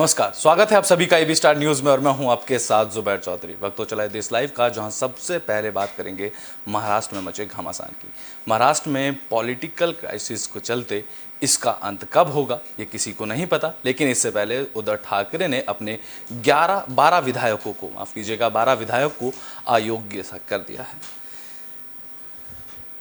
नमस्कार, स्वागत है आप सभी का एबी स्टार न्यूज़ में और मैं हूं आपके साथ जुबैर चौधरी। वक्त तो चला है देश लाइव का, जहां सबसे पहले बात करेंगे महाराष्ट्र में मचे घमासान की। महाराष्ट्र में पॉलिटिकल क्राइसिस को चलते इसका अंत कब होगा ये किसी को नहीं पता, लेकिन इससे पहले उद्धव ठाकरे ने अपने 12 विधायकों को, माफ़ कीजिएगा 12 विधायक को अयोग्य कर दिया है।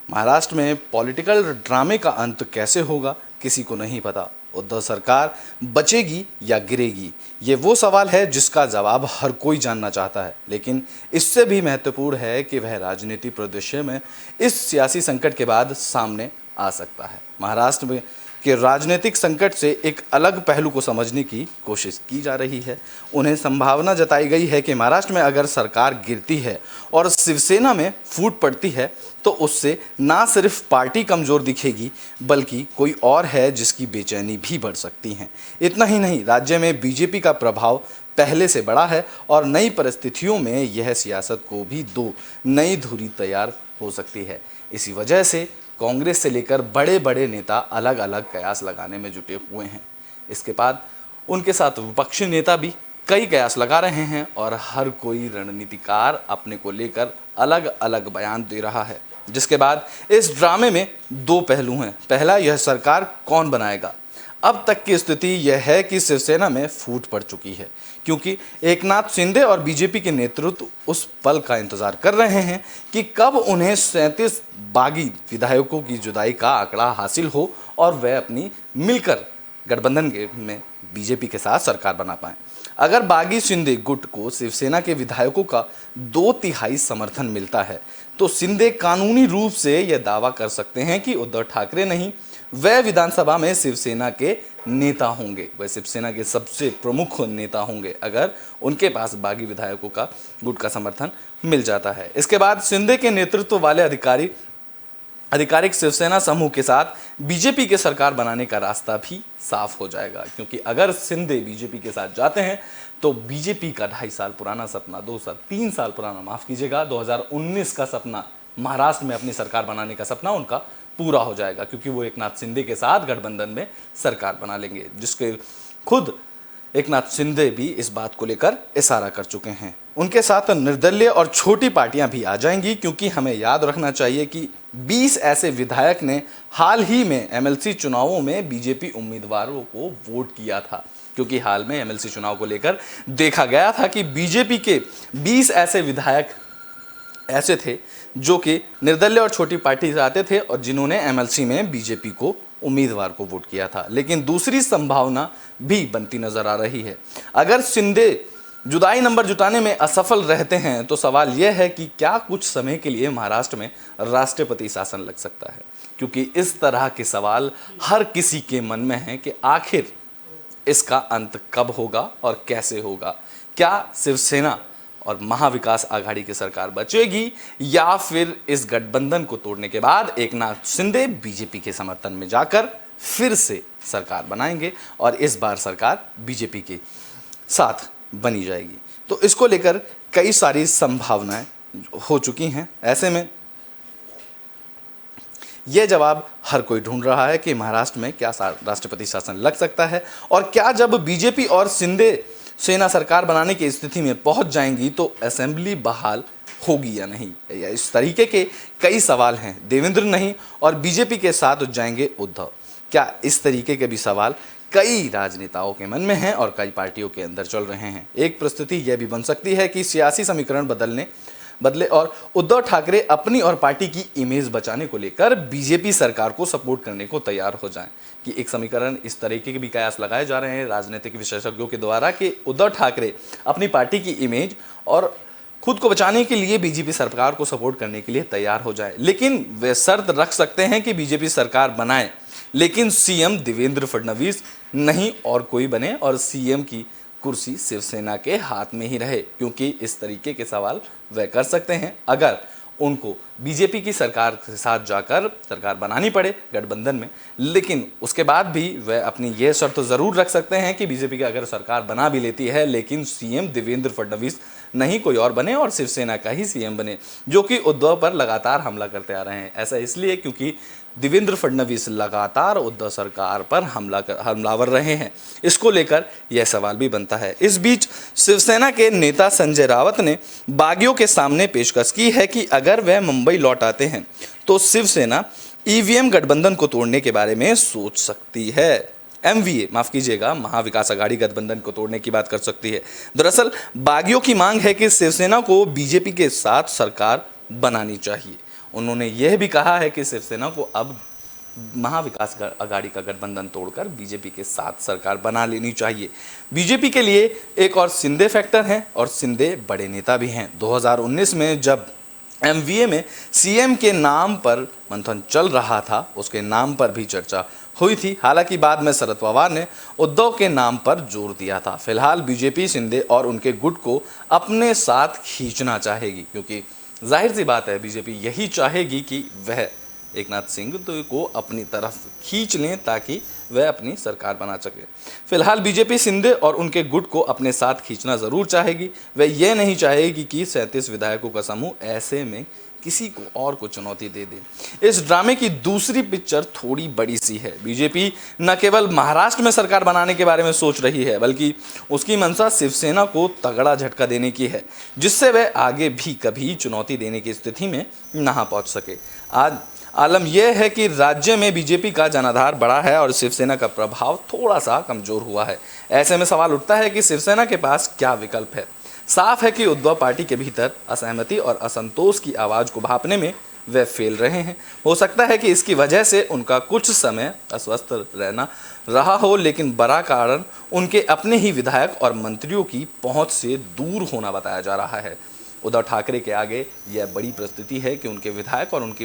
महाराष्ट्र में पॉलिटिकल ड्रामे का अंत कैसे होगा किसी को नहीं पता। उद्धव सरकार बचेगी या गिरेगी, ये वो सवाल है जिसका जवाब हर कोई जानना चाहता है, लेकिन इससे भी महत्वपूर्ण है कि वह राजनीति परिदृश्य में इस सियासी संकट के बाद सामने आ सकता है। महाराष्ट्र में के राजनीतिक संकट से एक अलग पहलू को समझने की कोशिश की जा रही है। उन्हें संभावना जताई गई है कि महाराष्ट्र में अगर सरकार गिरती है और शिवसेना में फूट पड़ती है तो उससे ना सिर्फ पार्टी कमज़ोर दिखेगी बल्कि कोई और है जिसकी बेचैनी भी बढ़ सकती है। इतना ही नहीं, राज्य में बीजेपी का प्रभाव पहले से बड़ा है और नई परिस्थितियों में यह सियासत को भी दो नई धुरी तैयार हो सकती है। इसी वजह से कांग्रेस से लेकर बड़े बड़े नेता अलग अलग कयास लगाने में जुटे हुए हैं। इसके बाद उनके साथ विपक्षी नेता भी कई कयास लगा रहे हैं और हर कोई रणनीतिकार अपने को लेकर अलग अलग बयान दे रहा है। जिसके बाद इस ड्रामे में दो पहलू हैं। पहला, यह सरकार कौन बनाएगा। अब तक की स्थिति यह है कि शिवसेना में फूट पड़ चुकी है, क्योंकि एकनाथ शिंदे और बीजेपी के नेतृत्व उस पल का इंतजार कर रहे हैं कि कब उन्हें 37 बागी विधायकों की जुदाई का आंकड़ा हासिल हो और वह अपनी मिलकर गठबंधन में बीजेपी के साथ सरकार बना पाएं। अगर बागी शिंदे गुट को शिवसेना के विधायकों का 2/3 समर्थन मिलता है तो शिंदे कानूनी रूप से यह दावा कर सकते हैं कि उद्धव ठाकरे नहीं, वह विधानसभा में शिवसेना के नेता होंगे, वह शिवसेना के सबसे प्रमुख नेता होंगे अगर उनके पास बागी विधायकों का गुट का समर्थन मिल जाता है। इसके बाद शिंदे के नेतृत्व वाले आधिकारिक शिवसेना समूह के साथ बीजेपी के सरकार बनाने का रास्ता भी साफ हो जाएगा, क्योंकि अगर शिंदे बीजेपी के साथ जाते हैं तो बीजेपी का 2.5 साल पुराना सपना, 3 साल पुराना, माफ कीजिएगा 2019 का सपना, महाराष्ट्र में अपनी सरकार बनाने का सपना उनका पूरा हो जाएगा, क्योंकि वो एकनाथ शिंदे के साथ गठबंधन में सरकार बना लेंगे, जिसके खुद एकनाथ शिंदे भी इस बात को लेकर इशारा कर चुके हैं। उनके साथ निर्दलीय और छोटी पार्टियां भी आ जाएंगी, क्योंकि हमें याद रखना चाहिए कि 20 ऐसे विधायक ने हाल ही में एमएलसी चुनावों में बीजेपी उम्मीदवारों को वोट किया था, क्योंकि हाल में एमएलसी चुनाव को लेकर देखा गया था कि बीजेपी के 20 ऐसे विधायक ऐसे थे जो कि निर्दलीय और छोटी पार्टी से आते थे और जिन्होंने एमएलसी में बीजेपी को उम्मीदवार को वोट किया था। लेकिन दूसरी संभावना भी बनती नजर आ रही है। अगर शिंदे जुदाई नंबर जुटाने में असफल रहते हैं तो सवाल यह है कि क्या कुछ समय के लिए महाराष्ट्र में राष्ट्रपति शासन लग सकता है, क्योंकि इस तरह के सवाल हर किसी के मन में हैं कि आखिर इसका अंत कब होगा और कैसे होगा। क्या शिवसेना और महाविकास आघाड़ी की सरकार बचेगी या फिर इस गठबंधन को तोड़ने के बाद एकनाथ शिंदे बीजेपी के समर्थन में जाकर फिर से सरकार बनाएंगे और इस बार सरकार बीजेपी के साथ बनी जाएगी। तो इसको लेकर कई सारी संभावनाएं हो चुकी हैं। ऐसे में यह जवाब हर कोई ढूंढ रहा है कि महाराष्ट्र में क्या राष्ट्रपति शासन लग सकता है और क्या जब बीजेपी और शिंदे सेना सरकार बनाने की स्थिति में पहुंच जाएंगी तो असेंबली बहाल होगी या नहीं। या इस तरीके के कई सवाल हैं। देवेंद्र नहीं और बीजेपी के साथ जाएंगे उद्धव, क्या इस तरीके के भी सवाल कई राजनेताओं के मन में हैं और कई पार्टियों के अंदर चल रहे हैं। एक परिस्थिति यह भी बन सकती है कि सियासी समीकरण बदले और उद्धव ठाकरे अपनी और पार्टी की इमेज बचाने को लेकर बीजेपी सरकार को सपोर्ट करने को तैयार हो जाएं। कि एक समीकरण इस तरीके के भी कयास लगाए जा रहे हैं राजनीतिक विशेषज्ञों के द्वारा कि उद्धव ठाकरे अपनी पार्टी की इमेज और खुद को बचाने के लिए बीजेपी सरकार को सपोर्ट करने के लिए तैयार हो जाए, लेकिन वे शर्त रख सकते हैं कि बीजेपी सरकार बनाए लेकिन सीएम देवेंद्र फडणवीस नहीं और कोई बने और सीएम की कुर्सी शिवसेना के हाथ में ही रहे, क्योंकि इस तरीके के सवाल वह कर सकते हैं अगर उनको बीजेपी की सरकार के साथ जाकर सरकार बनानी पड़े गठबंधन में। लेकिन उसके बाद भी वह अपनी यह शर्त ज़रूर रख सकते हैं कि बीजेपी की अगर सरकार बना भी लेती है लेकिन सीएम देवेंद्र फडणवीस नहीं कोई और बने और शिवसेना का ही सीएम बने, जो कि उद्धव पर लगातार हमला करते आ रहे हैं। ऐसा इसलिए क्योंकि देवेंद्र फडणवीस लगातार उद्धव सरकार पर हमलावर रहे हैं। इसको लेकर यह सवाल भी बनता है। इस बीच शिवसेना के नेता संजय राउत ने बागियों के सामने पेशकश की है कि अगर वह मुंबई लौट आते हैं तो शिवसेना ईवीएम गठबंधन को तोड़ने के बारे में सोच सकती है। एमवीए माफ कीजिएगा, महाविकास आघाड़ी गठबंधन को तोड़ने की बात कर सकती है। दरअसल बागियों की मांग है कि शिवसेना को बीजेपी के साथ सरकार बनानी चाहिए। उन्होंने यह भी कहा है कि शिवसेना को अब महाविकास आघाड़ी का गठबंधन तोड़कर बीजेपी के साथ सरकार बना लेनी चाहिए। बीजेपी के लिए एक और शिंदे फैक्टर है और शिंदे बड़े नेता भी हैं। 2019 में जब एमवीए में सीएम के नाम पर मंथन चल रहा था, उसके नाम पर भी चर्चा हुई थी। हालांकि बाद में शरद पवार ने उद्धव के नाम पर जोर दिया था। फिलहाल बीजेपी शिंदे और उनके गुट को अपने साथ खींचना चाहेगी, क्योंकि जाहिर सी बात है बीजेपी यही चाहेगी कि वह एकनाथ सिंह को अपनी तरफ खींच लें ताकि वह अपनी सरकार बना सके। फिलहाल बीजेपी शिंदे और उनके गुट को अपने साथ खींचना जरूर चाहेगी। वह यह नहीं चाहेगी कि 37 विधायकों का समूह ऐसे में किसी को और को चुनौती दे दे। इस ड्रामे की दूसरी पिक्चर थोड़ी बड़ी सी है। बीजेपी न केवल महाराष्ट्र में सरकार बनाने के बारे में सोच रही है, बल्कि उसकी मंशा शिवसेना को तगड़ा झटका देने की है, जिससे वह आगे भी कभी चुनौती देने की स्थिति में ना पहुंच सके। आज आलम यह है कि राज्य में बीजेपी का जनाधार बढ़ा है और शिवसेना का प्रभाव थोड़ा सा कमजोर हुआ है। ऐसे में सवाल उठता है कि शिवसेना के पास क्या विकल्प है। साफ है कि उद्धव पार्टी के भीतर असहमति और असंतोष की आवाज को भांपने में वे फेल रहे हैं। हो सकता है कि इसकी वजह से उनका कुछ समय अस्वस्थ रहना रहा हो, लेकिन बड़ा कारण उनके अपने ही विधायक और मंत्रियों की पहुंच से दूर होना बताया जा रहा है। उद्धव ठाकरे के आगे यह बड़ी परिस्थिति है कि उनके विधायक और उनके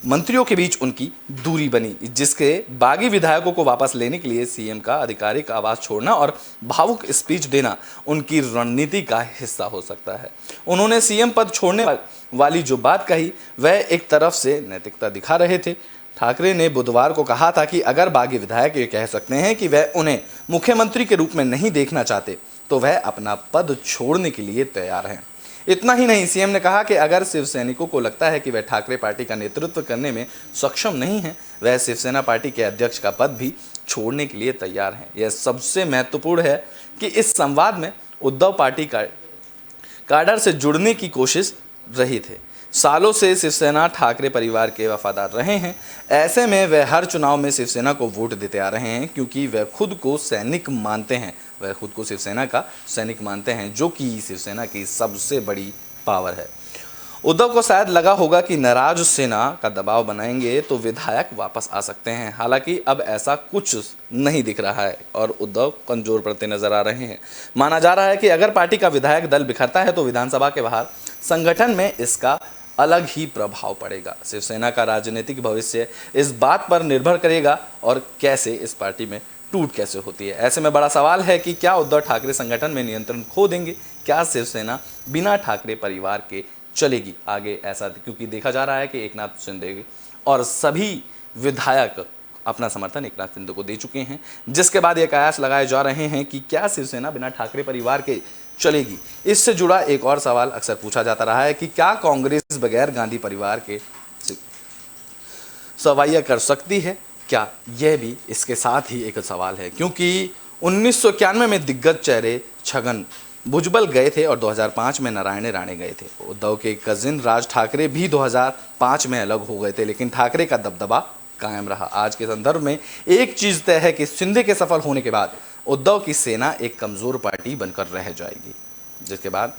मंत्रियों के बीच उनकी दूरी बनी, जिसके बागी विधायकों को वापस लेने के लिए सीएम का आधिकारिक आवाज छोड़ना और भावुक स्पीच देना उनकी रणनीति का हिस्सा हो सकता है। उन्होंने सीएम पद छोड़ने वाली जो बात कही वह एक तरफ से नैतिकता दिखा रहे थे। ठाकरे ने बुधवार को कहा था कि अगर बागी विधायक ये कह सकते हैं कि वह उन्हें मुख्यमंत्री के रूप में नहीं देखना चाहते तो वह अपना पद छोड़ने के लिए तैयार हैं। इतना ही नहीं, सीएम ने कहा कि अगर शिव सैनिकों को लगता है कि वह ठाकरे पार्टी का नेतृत्व करने में सक्षम नहीं है, वह शिवसेना पार्टी के अध्यक्ष का पद भी छोड़ने के लिए तैयार हैं। यह सबसे महत्वपूर्ण है कि इस संवाद में उद्धव पार्टी का काडर से जुड़ने की कोशिश रही थे। सालों से शिवसेना ठाकरे परिवार के वफादार रहे हैं। ऐसे में वे हर चुनाव में शिवसेना को वोट देते आ रहे हैं, क्योंकि वे खुद को सैनिक मानते हैं। वह खुद को शिवसेना का सैनिक मानते हैं, जो कि शिवसेना की सबसे बड़ी पावर है। उद्धव को शायद लगा होगा कि नाराज सेना का दबाव बनाएंगे तो विधायक वापस आ सकते हैं। हालांकि अब ऐसा कुछ नहीं दिख रहा है और उद्धव कमजोर पड़ते नजर आ रहे हैं। माना जा रहा है कि अगर पार्टी का विधायक दल बिखरता है तो विधानसभा के बाहर संगठन में इसका अलग ही प्रभाव पड़ेगा। शिवसेना का राजनीतिक भविष्य इस बात पर निर्भर करेगा और कैसे इस पार्टी में टूट कैसे होती है। ऐसे में बड़ा सवाल है कि क्या उद्धव ठाकरे संगठन में नियंत्रण खो देंगे? क्या शिवसेना बिना ठाकरे परिवार के चलेगी आगे? ऐसा क्योंकि देखा जा रहा है कि एकनाथ शिंदे और सभी विधायक अपना समर्थन एकनाथ शिंदे को दे चुके हैं, जिसके बाद ये कयास लगाए जा रहे हैं कि क्या शिवसेना बिना ठाकरे परिवार के चलेगी। इससे जुड़ा एक और सवाल अक्सर पूछा जाता रहा है कि क्या कांग्रेस बगैर गांधी परिवार के सवाइया कर सकती है? क्या यह भी इसके साथ ही एक सवाल है, क्योंकि 1991 में दिग्गज चेहरे छगन भुजबल गए थे और 2005 में नारायण राणे गए थे। उद्धव के कजिन राज ठाकरे भी 2005 में अलग हो गए थे, लेकिन ठाकरे का दबदबा कायम रहा। आज के संदर्भ में एक चीज तय है कि शिंदे के सफल होने के बाद उद्धव की सेना एक कमजोर पार्टी बनकर रह जाएगी, जिसके बाद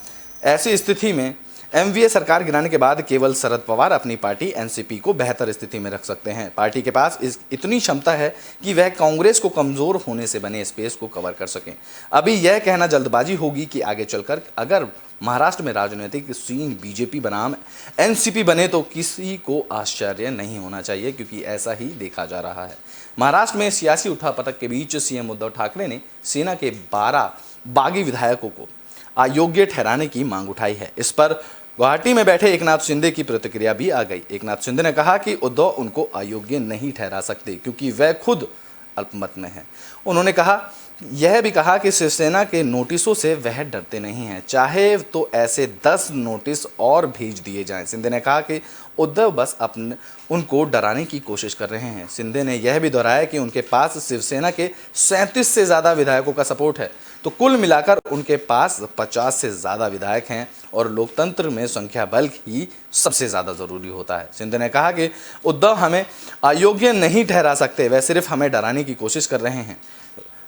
ऐसी स्थिति में एमवीए सरकार गिराने के बाद केवल शरद पवार अपनी पार्टी एनसीपी को बेहतर स्थिति में रख सकते हैं। पार्टी के पास इतनी क्षमता है कि वह कांग्रेस को कमजोर होने से बने स्पेस को कवर कर सकें। अभी यह कहना जल्दबाजी होगी कि आगे चलकर अगर महाराष्ट्र में राजनीतिक सीन बीजेपी बनाम एनसीपी बने तो किसी को आश्चर्य नहीं होना चाहिए, क्योंकि ऐसा ही देखा जा रहा है। महाराष्ट्र में सियासी उठापटक के बीच सीएम उद्धव ठाकरे ने सेना के 12 बागी विधायकों को अयोग्य ठहराने की मांग उठाई है। इस पर गुवाहाटी में बैठे एकनाथ शिंदे की प्रतिक्रिया भी आ गई। एकनाथ शिंदे ने कहा कि उद्धव उनको अयोग्य नहीं ठहरा सकते, क्योंकि वह खुद अल्पमत में हैं। उन्होंने कहा यह भी कहा कि शिवसेना के नोटिसों से वह डरते नहीं हैं, चाहे तो ऐसे 10 नोटिस और भेज दिए जाएं। शिंदे ने कहा कि उद्धव बस अपने उनको डराने की कोशिश कर रहे हैं। शिंदे ने यह भी दोहराया कि उनके पास शिवसेना के 37 से ज़्यादा विधायकों का सपोर्ट है, तो कुल मिलाकर उनके पास 50 से ज़्यादा विधायक हैं और लोकतंत्र में संख्या बल ही सबसे ज़्यादा ज़रूरी होता है। शिंदे ने कहा कि उद्धव हमें अयोग्य नहीं ठहरा सकते, वह सिर्फ हमें डराने की कोशिश कर रहे हैं।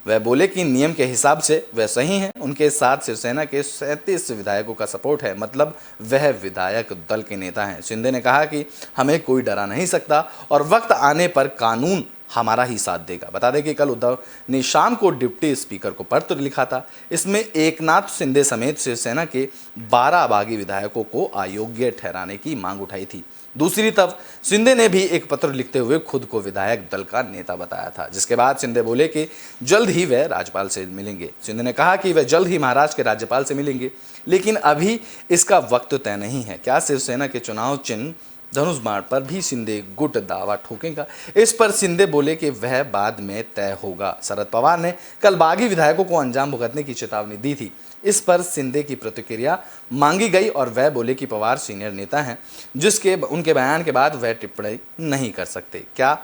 वह बोले कि नियम के हिसाब से वह सही हैं, उनके साथ शिवसेना के 37 विधायकों का सपोर्ट है, मतलब वह विधायक दल के नेता हैं। शिंदे ने कहा कि हमें कोई डरा नहीं सकता और वक्त आने पर कानून हमारा ही साथ देगा। बता दें कि कल उद्धव ने शाम को डिप्टी स्पीकर को पत्र लिखा था। इसमें एकनाथ शिंदे समेत शिवसेना के 12 बागी विधायकों को अयोग्य ठहराने की मांग उठाई थी। दूसरी तरफ शिंदे ने भी एक पत्र लिखते हुए खुद को विधायक दल का नेता बताया था, जिसके बाद शिंदे बोले कि जल्द ही वह राज्यपाल से मिलेंगे। शिंदे ने कहा कि वह जल्द ही महाराष्ट्र के राज्यपाल से मिलेंगे, लेकिन अभी इसका वक्त तय नहीं है। क्या शिवसेना के चुनाव चिन्ह धनुष बाण पर भी शिंदे गुट दावा ठोकेगा? इस पर शिंदे बोले कि वह बाद में तय होगा। शरद पवार ने कल बागी विधायकों को अंजाम भुगतने की चेतावनी दी थी। इस पर शिंदे की प्रतिक्रिया मांगी गई और वह बोले कि पवार सीनियर नेता हैं, जिसके उनके बयान के बाद वह टिप्पणी नहीं कर सकते। क्या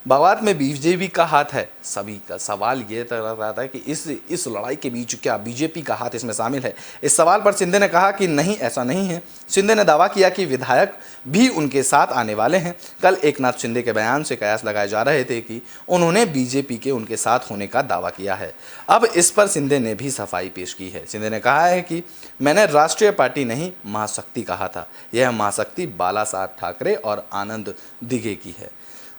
बगावत में बीजेपी का हाथ है? सभी का सवाल ये रहा था कि इस लड़ाई के बीच क्या बीजेपी का हाथ इसमें शामिल है? इस सवाल पर शिंदे ने कहा कि नहीं, ऐसा नहीं है। शिंदे ने दावा किया कि विधायक भी उनके साथ आने वाले हैं। कल एकनाथ शिंदे के बयान से कयास लगाए जा रहे थे कि उन्होंने बीजेपी के उनके साथ होने का दावा किया है। अब इस पर शिंदे ने भी सफाई पेश की है। शिंदे ने कहा है कि मैंने राष्ट्रीय पार्टी नहीं, महाशक्ति कहा था। यह महाशक्ति बाला साहब ठाकरे और आनंद दिघे की है।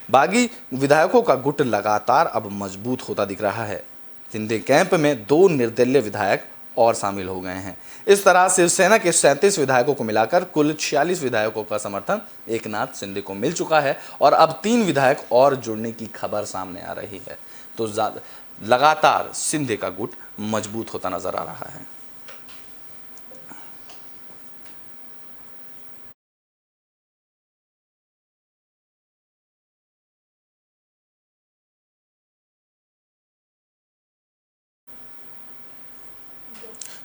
बागी विधायकों का गुट लगातार अब मजबूत होता दिख रहा है। शिंदे कैंप में 2 निर्दलीय विधायक और शामिल हो गए हैं। इस तरह शिवसेना के 37 विधायकों को मिलाकर कुल 46 विधायकों का समर्थन एकनाथ शिंदे को मिल चुका है और अब 3 विधायक और जुड़ने की खबर सामने आ रही है। तो लगातार शिंदे का गुट मजबूत होता नजर आ रहा है।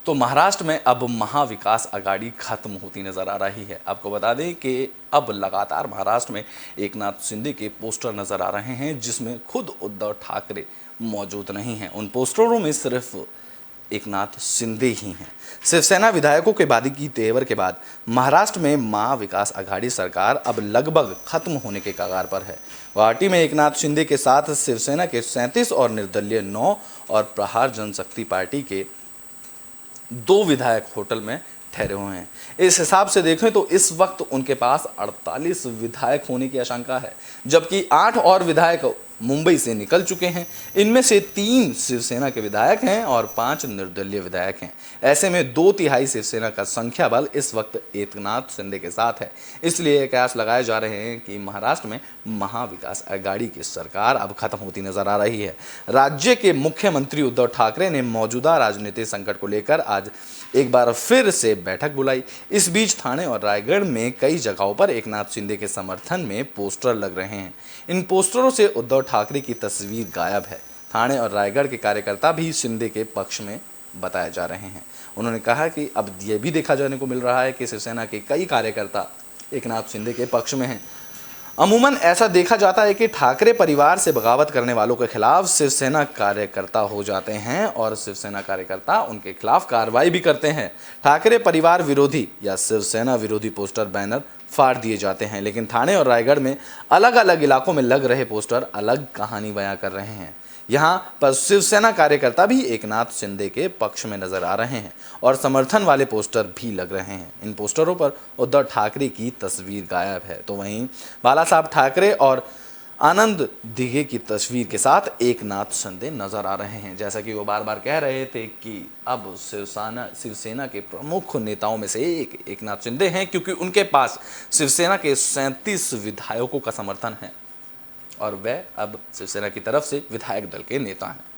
तो महाराष्ट्र में अब महाविकास आघाड़ी खत्म होती नजर आ रही है। आपको बता दें कि अब लगातार महाराष्ट्र में एकनाथ शिंदे के पोस्टर नजर आ रहे हैं, जिसमें खुद उद्धव ठाकरे मौजूद नहीं हैं। उन पोस्टरों में सिर्फ एकनाथ शिंदे ही हैं। शिवसेना विधायकों के वादे की तेवर के बाद महाराष्ट्र में महाविकास आघाड़ी सरकार अब लगभग खत्म होने के कगार पर है। गुवाहाटी में एकनाथ शिंदे के साथ शिवसेना के 37 और निर्दलीय 9 और प्रहार जनशक्ति पार्टी के 2 विधायक होटल में ठहरे हुए हैं। इस हिसाब से देखें तो इस वक्त उनके पास 48 विधायक होने की आशंका है, जबकि 8 और विधायक मुंबई से निकल चुके हैं। इनमें से 3 शिवसेना के विधायक हैं और 5 निर्दलीय विधायक हैं। ऐसे में 2/3 शिवसेना का संख्या बल इस वक्त एकनाथ शिंदे के साथ है। इसलिए कयास लगाए जा रहे हैं कि महाराष्ट्र में महाविकास आघाड़ी की सरकार अब खत्म होती नजर आ रही है। राज्य के मुख्यमंत्री उद्धव ठाकरे ने मौजूदा राजनीतिक संकट को लेकर आज एक बार फिर से बैठक बुलाई। इस बीच ठाणे और रायगढ़ में कई जगहों पर एकनाथ शिंदे के समर्थन में पोस्टर लग रहे हैं। इन पोस्टरों से उद्धव ठाकरे की तस्वीर गायब है। ठाणे और रायगढ़ के कार्यकर्ता भी शिंदे के पक्ष में बताए जा रहे हैं। उन्होंने कहा कि अब यह भी देखा जाने को मिल रहा है कि शिवसेना के कई कार्यकर्ता एकनाथ शिंदे के पक्ष में हैं। अमूमन ऐसा देखा जाता है कि ठाकरे परिवार से बगावत करने वालों के खिलाफ शिवसेना कार्यकर्ता हो जाते हैं और शिवसेना कार्यकर्ता उनके खिलाफ कार्रवाई भी करते हैं। ठाकरे परिवार विरोधी या शिवसेना विरोधी पोस्टर बैनर फाड़ दिए जाते हैं, लेकिन ठाणे और रायगढ़ में अलग अलग इलाकों में लग रहे पोस्टर अलग कहानी बयां कर रहे हैं। यहाँ पर शिवसेना कार्यकर्ता भी एकनाथ शिंदे के पक्ष में नजर आ रहे हैं और समर्थन वाले पोस्टर भी लग रहे हैं। इन पोस्टरों पर उद्धव ठाकरे की तस्वीर गायब है, तो वहीं बाला साहब ठाकरे और आनंद दिघे की तस्वीर के साथ एकनाथ शिंदे नजर आ रहे हैं। जैसा कि वो बार बार कह रहे थे कि अब शिवसेना के प्रमुख नेताओं में से एक एकनाथ शिंदे हैं, क्योंकि उनके पास शिवसेना के 37 विधायकों का समर्थन है और वह अब शिवसेना की तरफ से विधायक दल के नेता हैं।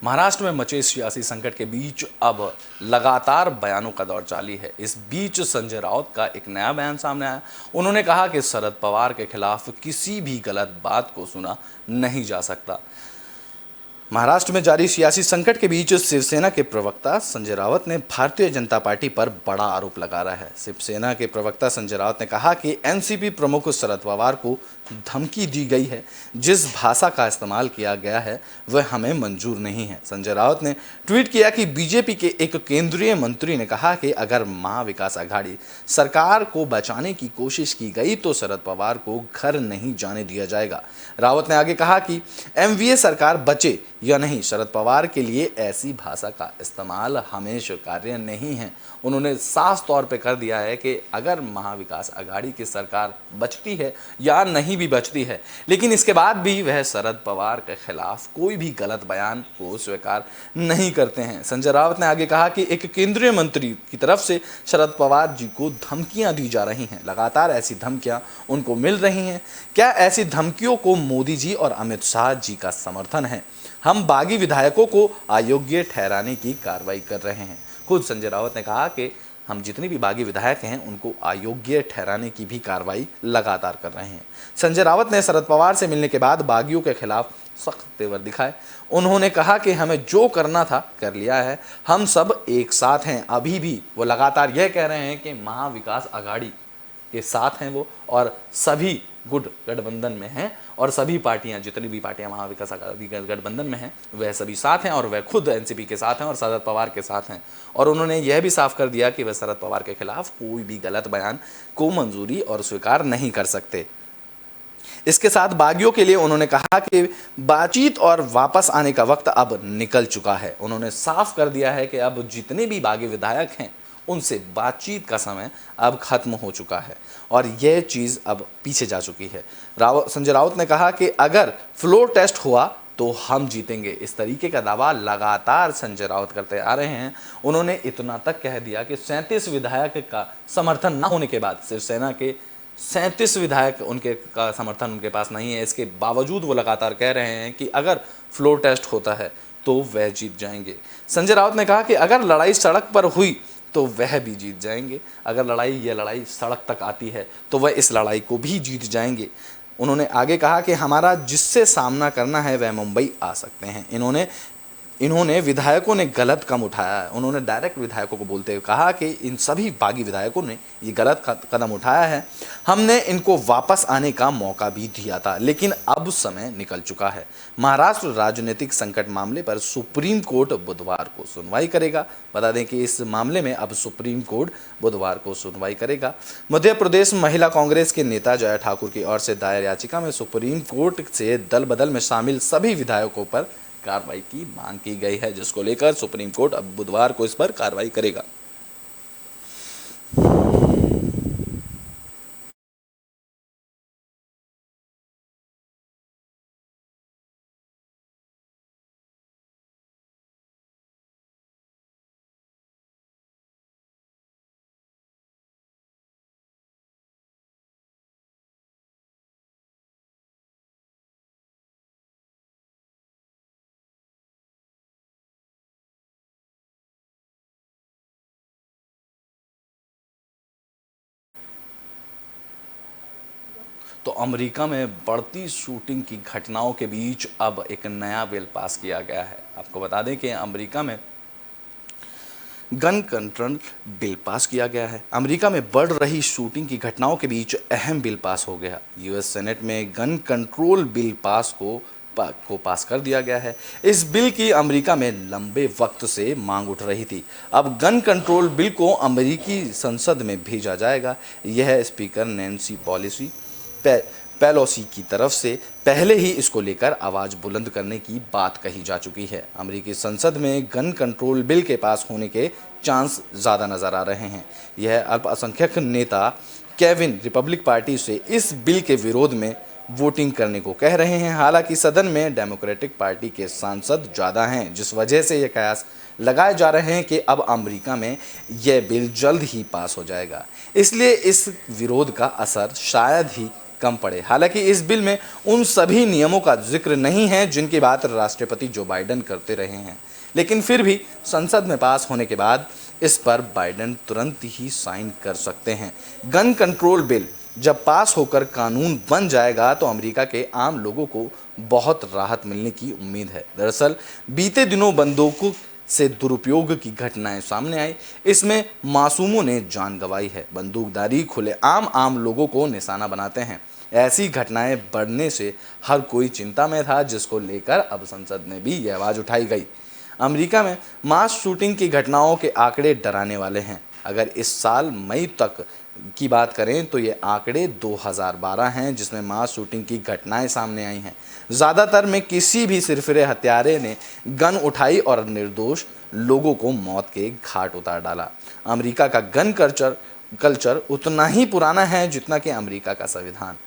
महाराष्ट्र में मचे सियासी संकट के बीच अब लगातार बयानों का दौर जारी है। इस बीच संजय राउत का एक नया बयान सामने आया। उन्होंने कहा कि शरद पवार के खिलाफ किसी भी गलत बात को सुना नहीं जा सकता। महाराष्ट्र में जारी सियासी संकट के बीच शिवसेना के प्रवक्ता संजय राउत ने भारतीय जनता पार्टी पर बड़ा आरोप लगा रहा है। शिवसेना के प्रवक्ता संजय राउत ने कहा कि एनसीपी प्रमुख शरद पवार को धमकी दी गई है। जिस भाषा का इस्तेमाल किया गया है वह हमें मंजूर नहीं है। संजय राउत ने ट्वीट किया कि बीजेपी के एक केंद्रीय मंत्री ने कहा कि अगर महाविकास आघाड़ी सरकार को बचाने की कोशिश की गई तो शरद पवार को घर नहीं जाने दिया जाएगा। रावत ने आगे कहा कि एमवीए सरकार बचे या नहीं, शरद पवार के लिए ऐसी भाषा का इस्तेमाल हमें स्वीकार्य नहीं है। उन्होंने साफ तौर पे कर दिया है कि अगर महाविकास आघाड़ी की सरकार बचती है या नहीं भी बचती है, लेकिन इसके बाद भी वह शरद पवार के खिलाफ कोई भी गलत बयान को स्वीकार नहीं करते हैं। संजय राउत ने आगे कहा कि एक केंद्रीय मंत्री की तरफ से शरद पवार जी को धमकियां दी जा रही हैं। लगातार ऐसी धमकियां उनको मिल रही हैं। क्या ऐसी धमकियों को मोदी जी और अमित शाह जी का समर्थन है? हम बागी विधायकों को अयोग्य ठहराने की कार्रवाई कर रहे हैं। खुद संजय राउत ने कहा कि हम जितने भी बागी विधायक हैं उनको अयोग्य ठहराने की भी कार्रवाई लगातार कर रहे हैं। संजय राउत ने शरद पवार से मिलने के बाद बागियों के खिलाफ सख्त तेवर दिखाए। उन्होंने कहा कि हमें जो करना था कर लिया है, हम सब एक साथ हैं। अभी भी वो लगातार यह कह रहे हैं कि महाविकास आघाड़ी के साथ हैं वो, और सभी गुट गठबंधन में हैं, और सभी पार्टियां, जितनी भी पार्टियां महाविकास आघाड़ी गठबंधन में हैं वह सभी साथ हैं, और वह खुद एनसीपी के साथ हैं और शरद पवार के साथ हैं। और उन्होंने यह भी साफ कर दिया कि वह शरद पवार के खिलाफ कोई भी गलत बयान को मंजूरी और स्वीकार नहीं कर सकते। इसके साथ बागियों के लिए उन्होंने कहा कि बातचीत और वापस आने का वक्त अब निकल चुका है। उन्होंने साफ कर दिया है कि अब जितने भी बागी विधायक हैं उनसे बातचीत का समय अब खत्म हो चुका है और यह चीज़ अब पीछे जा चुकी है। संजय राउत ने कहा कि अगर फ्लोर टेस्ट हुआ तो हम जीतेंगे। इस तरीके का दावा लगातार संजय राउत करते आ रहे हैं। उन्होंने इतना तक कह दिया कि 37 विधायक का समर्थन न होने के बाद, शिवसेना के 37 विधायक उनके का समर्थन उनके पास नहीं है, इसके बावजूद वो लगातार कह रहे हैं कि अगर फ्लोर टेस्ट होता है तो वह जीत जाएंगे। संजय राउत ने कहा कि अगर लड़ाई सड़क पर हुई तो वह भी जीत जाएंगे। अगर लड़ाई सड़क तक आती है तो वह इस लड़ाई को भी जीत जाएंगे। उन्होंने आगे कहा कि हमारा जिससे सामना करना है वह मुंबई आ सकते हैं। इन्होंने विधायकों ने गलत कदम उठाया है। उन्होंने डायरेक्ट विधायकों को बोलते हुए कहा कि इन सभी बागी विधायकों ने ये गलत कदम उठाया है। हमने इनको वापस आने का मौका भी दिया था, लेकिन अब समय निकल चुका है। महाराष्ट्र राजनीतिक संकट मामले पर सुप्रीम कोर्ट बुधवार को सुनवाई करेगा। बता दें कि इस मामले में अब सुप्रीम कोर्ट बुधवार को सुनवाई करेगा। मध्य प्रदेश महिला कांग्रेस के नेता जया ठाकुर की ओर से दायर याचिका में सुप्रीम कोर्ट से दल बदल में शामिल सभी विधायकों पर कार्रवाई की मांग की गई है, जिसको लेकर सुप्रीम कोर्ट अब बुधवार को इस पर कार्रवाई करेगा। तो अमेरिका में बढ़ती शूटिंग की घटनाओं के बीच अब एक नया बिल पास किया गया है। आपको बता दें कि अमेरिका में गन कंट्रोल बिल पास किया गया है। अमेरिका में बढ़ रही शूटिंग की घटनाओं के बीच अहम बिल पास हो गया। यूएस सेनेट में गन कंट्रोल बिल को पास कर दिया गया है। इस बिल की अमेरिका में लंबे वक्त से मांग उठ रही थी। अब गन कंट्रोल बिल को अमेरिकी संसद में भेजा जाएगा। यह स्पीकर नैन्सी पेलोसी की तरफ से पहले ही इसको लेकर आवाज़ बुलंद करने की बात कही जा चुकी है। अमेरिकी संसद में गन कंट्रोल बिल के पास होने के चांस ज़्यादा नज़र आ रहे हैं। यह अल्पसंख्यक नेता केविन रिपब्लिक पार्टी से इस बिल के विरोध में वोटिंग करने को कह रहे हैं। हालांकि सदन में डेमोक्रेटिक पार्टी के सांसद ज़्यादा हैं, जिस वजह से ये कयास लगाए जा रहे हैं कि अब अमेरिका में यह बिल जल्द ही पास हो जाएगा। इसलिए इस विरोध का असर शायद ही कम पड़े। हालांकि इस बिल में उन सभी नियमों का जिक्र नहीं है जिनकी बात राष्ट्रपति जो बाइडेन करते रहे हैं, लेकिन फिर भी संसद में पास होने के बाद इस पर बाइडेन तुरंत ही साइन कर सकते हैं। गन कंट्रोल बिल जब पास होकर कानून बन जाएगा तो अमेरिका के आम लोगों को बहुत राहत मिलने की उम्मीद है। दरअसल बीते दिनों बंदूकों से दुरुपयोग की घटनाएं सामने आई। इसमें मासूमों ने जान गंवाई है। बंदूकधारी खुलेआम आम लोगों को निशाना बनाते हैं। ऐसी घटनाएं बढ़ने से हर कोई चिंता में था, जिसको लेकर अब संसद में भी यह आवाज उठाई गई। अमेरिका में मास शूटिंग की घटनाओं के आंकड़े डराने वाले हैं। अगर इस साल मई तक की बात करें तो ये आंकड़े 2012 हैं जिसमें मास शूटिंग की घटनाएं सामने आई हैं। ज़्यादातर में किसी भी सिरफिरे हत्यारे ने गन उठाई और निर्दोष लोगों को मौत के घाट उतार डाला। अमेरिका का गन कल्चर उतना ही पुराना है जितना कि अमेरिका का संविधान।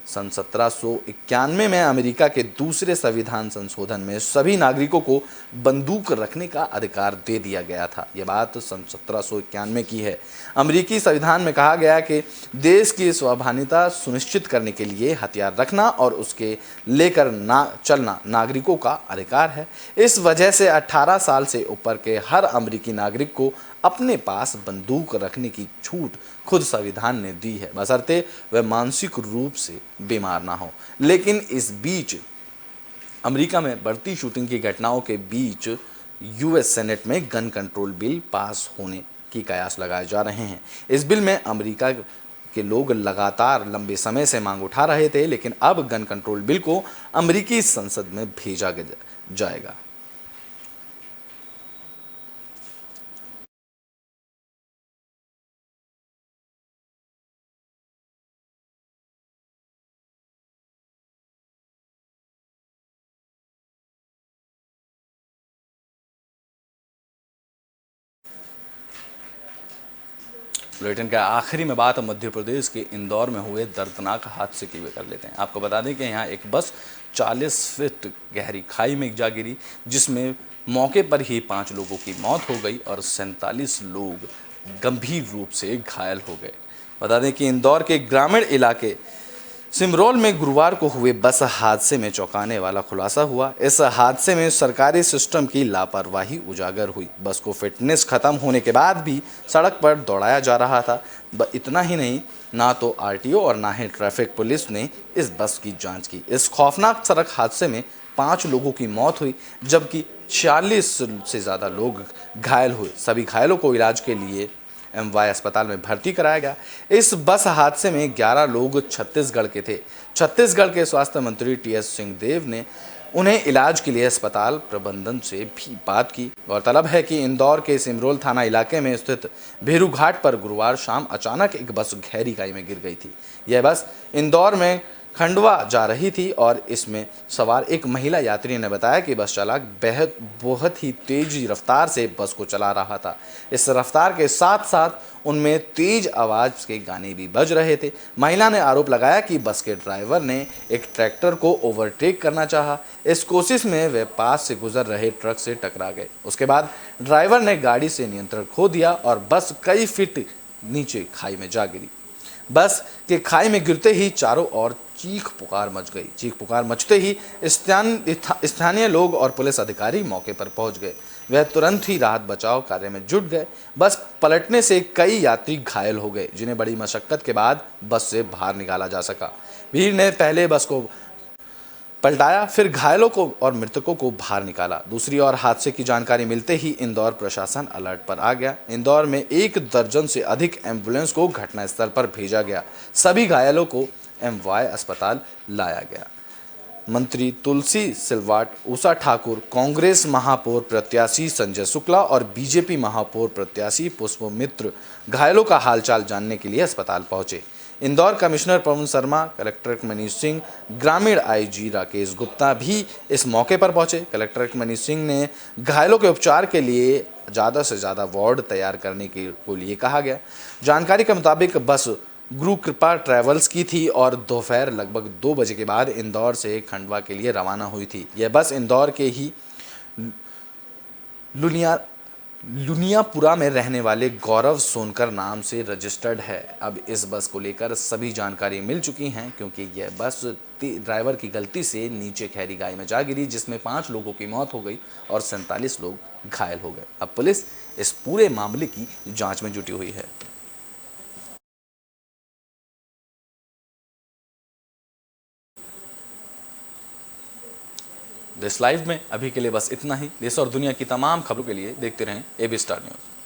सन 1791 में अमेरिका के दूसरे संविधान संशोधन में सभी नागरिकों को बंदूक रखने का अधिकार दे दिया गया था। यह बात सन 1791 की है। अमेरिकी संविधान में कहा गया कि देश की स्वाभिमानिता सुनिश्चित करने के लिए हथियार रखना और उसके लेकर चलना नागरिकों का अधिकार है। इस वजह से 18 साल से ऊपर के हर अमेरिकी नागरिक को अपने पास बंदूक रखने की छूट खुद संविधान ने दी है, बशर्ते वह मानसिक रूप से बीमार ना हो। लेकिन इस बीच अमेरिका में बढ़ती शूटिंग की घटनाओं के बीच यूएस सेनेट में गन कंट्रोल बिल पास होने की कयास लगाए जा रहे हैं। इस बिल में अमेरिका के लोग लगातार लंबे समय से मांग उठा रहे थे, लेकिन अब गन कंट्रोल बिल को अमेरिकी संसद में भेजा जाएगा। बुलेटिन के आखिरी में बात मध्य प्रदेश के इंदौर में हुए दर्दनाक हादसे की भी कर लेते हैं। आपको बता दें कि यहाँ एक बस 40 फीट गहरी खाई में जा गिरी, जिसमें मौके पर ही 5 लोगों की मौत हो गई और 47 लोग गंभीर रूप से घायल हो गए। बता दें कि इंदौर के ग्रामीण इलाके सिमरोल में गुरुवार को हुए बस हादसे में चौंकाने वाला खुलासा हुआ। इस हादसे में सरकारी सिस्टम की लापरवाही उजागर हुई। बस को फिटनेस खत्म होने के बाद भी सड़क पर दौड़ाया जा रहा था। इतना ही नहीं, ना तो आरटीओ और ना ही ट्रैफिक पुलिस ने इस बस की जांच की। इस खौफनाक सड़क हादसे में 5 लोगों की मौत हुई, जबकि 46 से ज़्यादा लोग घायल हुए। सभी घायलों को इलाज के लिए एमवाय अस्पताल में भर्ती कराया गया। इस बस हादसे में 11 लोग छत्तीसगढ़ के थे। छत्तीसगढ़ के स्वास्थ्य मंत्री टीएस सिंहदेव ने उन्हें इलाज के लिए अस्पताल प्रबंधन से भी बात की। गौरतलब है कि इंदौर के सिमरोल थाना इलाके में स्थित भेरू घाट पर गुरुवार शाम अचानक एक बस गहरी खाई में गिर गई थी। यह बस इंदौर में खंडवा जा रही थी और इसमें सवार एक महिला यात्री ने बताया कि बस चालक बहुत ही तेज रफ्तार से बस को चला रहा था। इस रफ्तार के साथ साथ उनमें तेज आवाज़ के गाने भी बज रहे थे। महिला ने आरोप लगाया कि बस के ड्राइवर ने एक ट्रैक्टर को ओवरटेक करना चाहा। इस कोशिश में वे पास से गुजर रहे ट्रक से टकरा गए। उसके बाद ड्राइवर ने गाड़ी से नियंत्रण खो दिया और बस कई फीट नीचे खाई में जा गिरी। बस के खाई में गिरते ही चारों ओर चीख पुकार मच गई। चीख पुकार मचते ही स्थानीय लोग और पुलिस अधिकारी मौके पर पहुंच गए। वह तुरंत ही राहत बचाव कार्य में जुट गए। बस पलटने से कई यात्री घायल हो गए, जिन्हें बड़ी मशक्कत के बाद बस से बाहर निकाला जा सका। भीड़ ने पहले बस को पलटाया, फिर घायलों को और मृतकों को बाहर निकाला। दूसरी ओर हादसे की जानकारी मिलते ही इंदौर प्रशासन अलर्ट पर आ गया। इंदौर में 1 दर्जन से अधिक एम्बुलेंस को घटनास्थल पर भेजा गया। सभी घायलों को एमवाय अस्पताल लाया गया। मंत्री तुलसी सिलवाट, उषा ठाकुर, कांग्रेस महापौर प्रत्याशी संजय शुक्ला और बीजेपी महापौर प्रत्याशी पुष्प मित्र घायलों का हालचाल जानने के लिए अस्पताल पहुंचे। इंदौर कमिश्नर पवन शर्मा, कलेक्टर मनीष सिंह, ग्रामीण आईजी राकेश गुप्ता भी इस मौके पर पहुंचे। कलेक्टर मनीष सिंह ने घायलों के उपचार के लिए ज़्यादा से ज़्यादा वार्ड तैयार करने के लिए कहा गया। जानकारी के मुताबिक बस गुरु कृपा ट्रैवल्स की थी और दोपहर लगभग 2 बजे के बाद इंदौर से खंडवा के लिए रवाना हुई थी। यह बस इंदौर के ही लुनियापुरा में रहने वाले गौरव सोनकर नाम से रजिस्टर्ड है। अब इस बस को लेकर सभी जानकारी मिल चुकी हैं, क्योंकि यह बस ड्राइवर की गलती से नीचे खैरी गाय में जा गिरी, जिसमें 5 लोगों की मौत हो गई और 47 लोग घायल हो गए। अब पुलिस इस पूरे मामले की जांच में जुटी हुई है। देश लाइव में अभी के लिए बस इतना ही। देश और दुनिया की तमाम खबरों के लिए देखते रहें एबी स्टार न्यूज़।